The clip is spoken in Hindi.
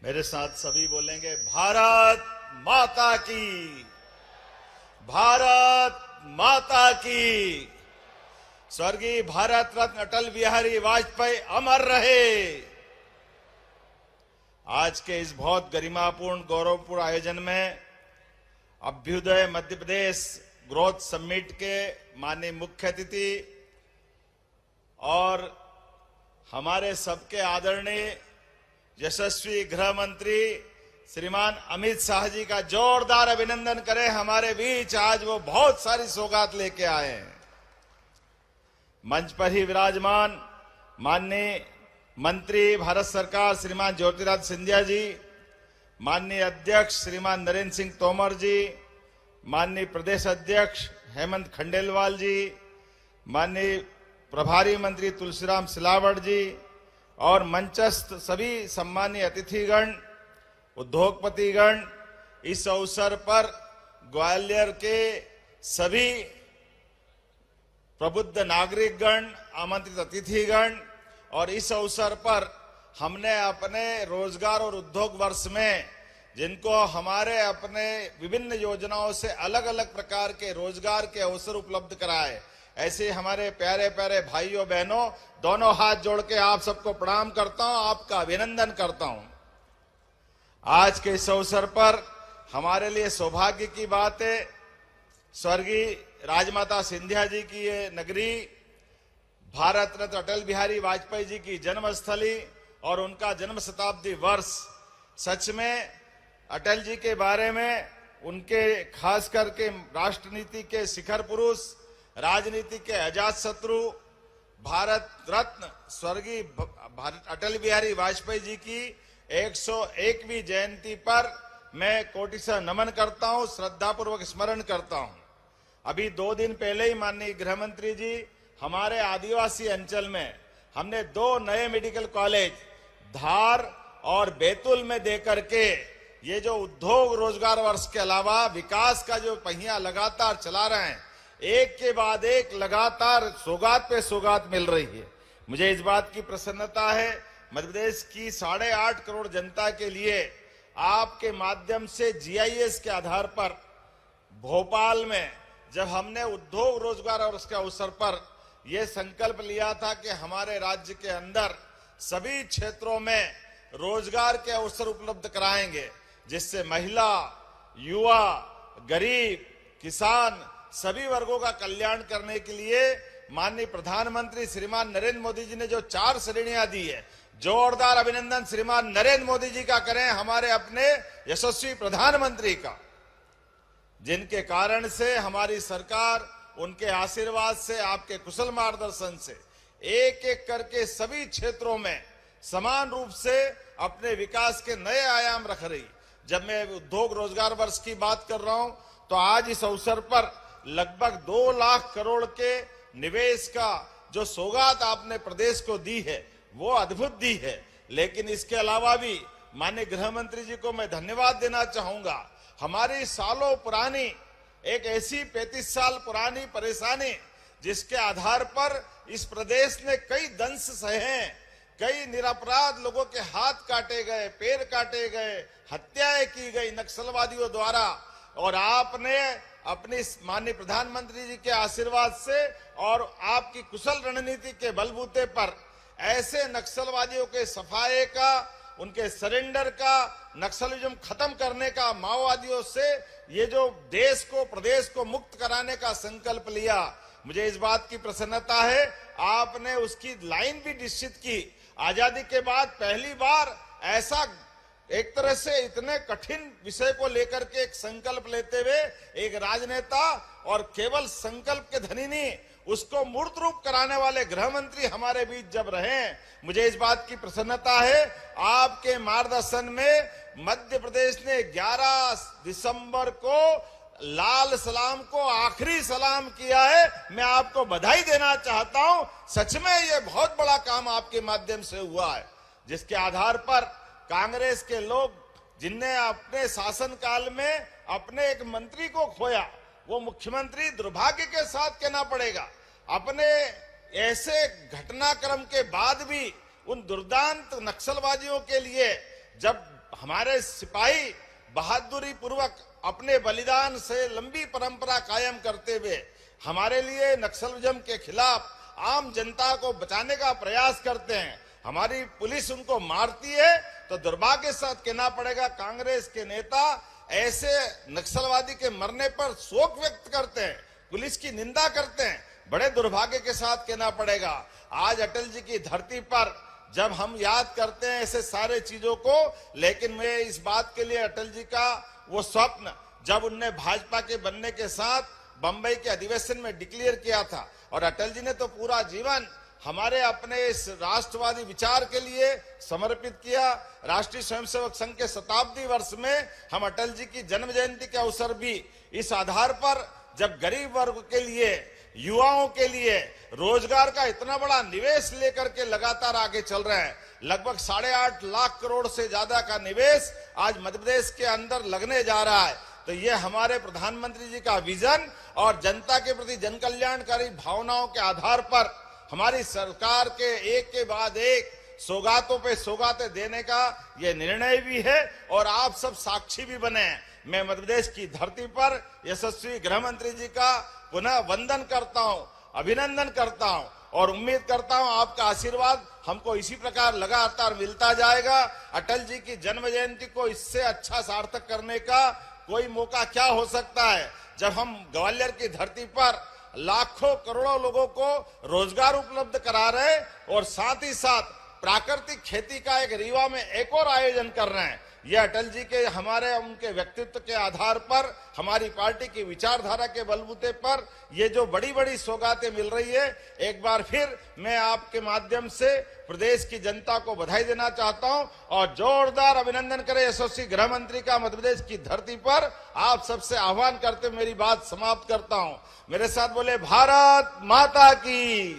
मेरे साथ सभी बोलेंगे, भारत माता की, भारत माता की। स्वर्गीय भारत रत्न अटल बिहारी वाजपेयी अमर रहे। आज के इस बहुत गरिमापूर्ण गौरवपूर्ण आयोजन में अभ्युदय मध्य प्रदेश ग्रोथ समिट के माननीय मुख्य अतिथि और हमारे सबके आदरणीय यशस्वी गृह मंत्री श्रीमान अमित शाह जी का जोरदार अभिनंदन करें। हमारे बीच आज वो बहुत सारी सौगात लेके आए हैं। मंच पर ही विराजमान माननीय मंत्री भारत सरकार श्रीमान ज्योतिरादित्य सिंधिया जी, माननीय अध्यक्ष श्रीमान नरेंद्र सिंह तोमर जी, माननीय प्रदेश अध्यक्ष हेमंत खंडेलवाल जी, माननीय प्रभारी मंत्री तुलसीराम सिलावट जी और मंचस्थ सभी सम्मानीय अतिथिगण, उद्योगपतिगण, इस अवसर पर ग्वालियर के सभी प्रबुद्ध नागरिकगण, आमंत्रित अतिथिगण और इस अवसर पर हमने अपने रोजगार और उद्योग वर्ष में जिनको हमारे अपने विभिन्न योजनाओं से अलग अलग प्रकार के रोजगार के अवसर उपलब्ध कराए, ऐसे हमारे प्यारे प्यारे भाइयों बहनों, दोनों हाथ जोड़ के आप सबको प्रणाम करता हूं, आपका अभिनंदन करता हूं। आज के इस अवसर पर हमारे लिए सौभाग्य की बात है, स्वर्गीय राजमाता सिंधिया जी की ये नगरी, भारत रत्न अटल बिहारी वाजपेयी जी की जन्मस्थली और उनका जन्म शताब्दी वर्ष, सच में अटल जी के बारे में, उनके खास करके राष्ट्र नीति के शिखर पुरुष, राजनीति के अजात शत्रु, भारत रत्न स्वर्गीय अटल बिहारी वाजपेयी जी की 101वीं जयंती पर मैं कोटि से नमन करता हूं, श्रद्धापूर्वक स्मरण करता हूं। अभी 2 दिन पहले ही माननीय गृह मंत्री जी हमारे आदिवासी अंचल में हमने 2 नए मेडिकल कॉलेज धार और बैतूल में देकर के ये जो उद्योग रोजगार वर्ष के अलावा विकास का जो पहिया लगातार चला रहे हैं, एक के बाद एक लगातार सौगात पे सौगात मिल रही है। मुझे इस बात की प्रसन्नता है, मध्य प्रदेश की 8.5 करोड़ जनता के लिए आपके माध्यम से जीआईएस के आधार पर भोपाल में जब हमने उद्योग रोजगार और उसके अवसर पर यह संकल्प लिया था कि हमारे राज्य के अंदर सभी क्षेत्रों में रोजगार के अवसर उपलब्ध कराएंगे, जिससे महिला, युवा, गरीब, किसान सभी वर्गों का कल्याण करने के लिए माननीय प्रधानमंत्री श्रीमान नरेंद्र मोदी जी ने जो 4 श्रेणियां दी है, जोरदार अभिनंदन श्रीमान नरेंद्र मोदी जी का करें, हमारे अपने यशस्वी प्रधानमंत्री का, जिनके कारण से हमारी सरकार, उनके आशीर्वाद से, आपके कुशल मार्गदर्शन से एक एक करके सभी क्षेत्रों में समान रूप से अपने विकास के नए आयाम रख रही। जब मैं उद्योग रोजगार वर्ष की बात कर रहा हूं तो आज इस अवसर पर लगभग 2 लाख करोड़ के निवेश का जो सौगात आपने प्रदेश को दी है वो अद्भुत दी है। लेकिन इसके अलावा भी माननीय गृह मंत्री जी को मैं धन्यवाद देना चाहूंगा। हमारी सालों पुरानी एक ऐसी 35 साल पुरानी परेशानी जिसके आधार पर इस प्रदेश ने कई दंश सहे, कई निरपराध लोगों के हाथ काटे गए, पैर काटे गए, हत्याएं की गई नक्सलवादियों द्वारा, और आपने अपनी माननीय प्रधानमंत्री जी के आशीर्वाद से और आपकी कुशल रणनीति के बलबूते पर ऐसे नक्सलवादियों के सफाये का, उनके सरेंडर का, नक्सलिज्म खत्म करने का, माओवादियों से ये जो देश को, प्रदेश को मुक्त कराने का संकल्प लिया, मुझे इस बात की प्रसन्नता है। आपने उसकी लाइन भी निश्चित की। आजादी के बाद पहली बार ऐसा एक तरह से इतने कठिन विषय को लेकर के एक संकल्प लेते हुए एक राजनेता, और केवल संकल्प के धनी नहीं, उसको मूर्त रूप कराने वाले गृह मंत्री हमारे बीच जब रहे, मुझे इस बात की प्रसन्नता है। आपके मार्गदर्शन में मध्य प्रदेश ने 11 दिसंबर को लाल सलाम को आखिरी सलाम किया है। मैं आपको बधाई देना चाहता हूं। सच में यह बहुत बड़ा काम आपके माध्यम से हुआ है, जिसके आधार पर कांग्रेस के लोग जिनने अपने शासनकाल में अपने एक मंत्री को खोया, वो मुख्यमंत्री दुर्भाग्य के साथ कहना पड़ेगा, अपने ऐसे घटनाक्रम के बाद भी उन दुर्दांत नक्सलवादियों के लिए जब हमारे सिपाही बहादुरी पूर्वक अपने बलिदान से लंबी परंपरा कायम करते हुए हमारे लिए नक्सलिज्म के खिलाफ आम जनता को बचाने का प्रयास करते हैं। हमारी पुलिस उनको मारती है तो दुर्भाग्य के साथ कहना पड़ेगा, कांग्रेस के नेता ऐसे नक्सलवादी के मरने पर शोक व्यक्त करते हैं, पुलिस की निंदा करते हैं। बड़े दुर्भाग्य के साथ कहना पड़ेगा, आज अटल जी की धरती पर जब हम याद करते हैं ऐसे सारे चीजों को, लेकिन मैं इस बात के लिए अटल जी का वो स्वप्न जब उनने भाजपा के बनने के साथ बंबई के अधिवेशन में डिक्लेयर किया था, और अटल जी ने तो पूरा जीवन हमारे अपने इस राष्ट्रवादी विचार के लिए समर्पित किया। राष्ट्रीय स्वयंसेवक संघ के शताब्दी वर्ष में हम अटल जी की जन्म जयंती के अवसर भी इस आधार पर, जब गरीब वर्ग के लिए, युवाओं के लिए रोजगार का इतना बड़ा निवेश लेकर के लगातार आगे चल रहे हैं, लगभग 8.5 लाख करोड़ से ज्यादा का निवेश आज मध्य प्रदेश के अंदर लगने जा रहा है। तो ये हमारे प्रधानमंत्री जी का विजन और जनता के प्रति जन कल्याणकारी भावनाओं के आधार पर हमारी सरकार के एक के बाद एक सौगातों पे सौगातें देने का ये निर्णय भी है, और आप सब साक्षी भी बने हैं। मैं मध्य प्रदेश की धरती पर यशस्वी गृह मंत्री जी का पुनः वंदन करता हूं, अभिनंदन करता हूं, और उम्मीद करता हूं आपका आशीर्वाद हमको इसी प्रकार लगातार मिलता जाएगा। अटल जी की जन्म जयंती को इससे अच्छा सार्थक करने का कोई मौका क्या हो सकता है, जब हम ग्वालियर की धरती पर लाखों करोड़ों लोगों को रोजगार उपलब्ध करा रहे और साथ ही साथ प्राकृतिक खेती का एक रीवा में एक और आयोजन कर रहे हैं। ये अटल जी के हमारे उनके व्यक्तित्व के आधार पर, हमारी पार्टी की विचारधारा के बलबूते पर ये जो बड़ी बड़ी सौगातें मिल रही है, एक बार फिर मैं आपके माध्यम से प्रदेश की जनता को बधाई देना चाहता हूं और जोरदार अभिनंदन करें यशस्वी गृह मंत्री का मध्य प्रदेश की धरती पर। आप सबसे आह्वान करते मेरी बात समाप्त करता हूं। मेरे साथ बोले, भारत माता की।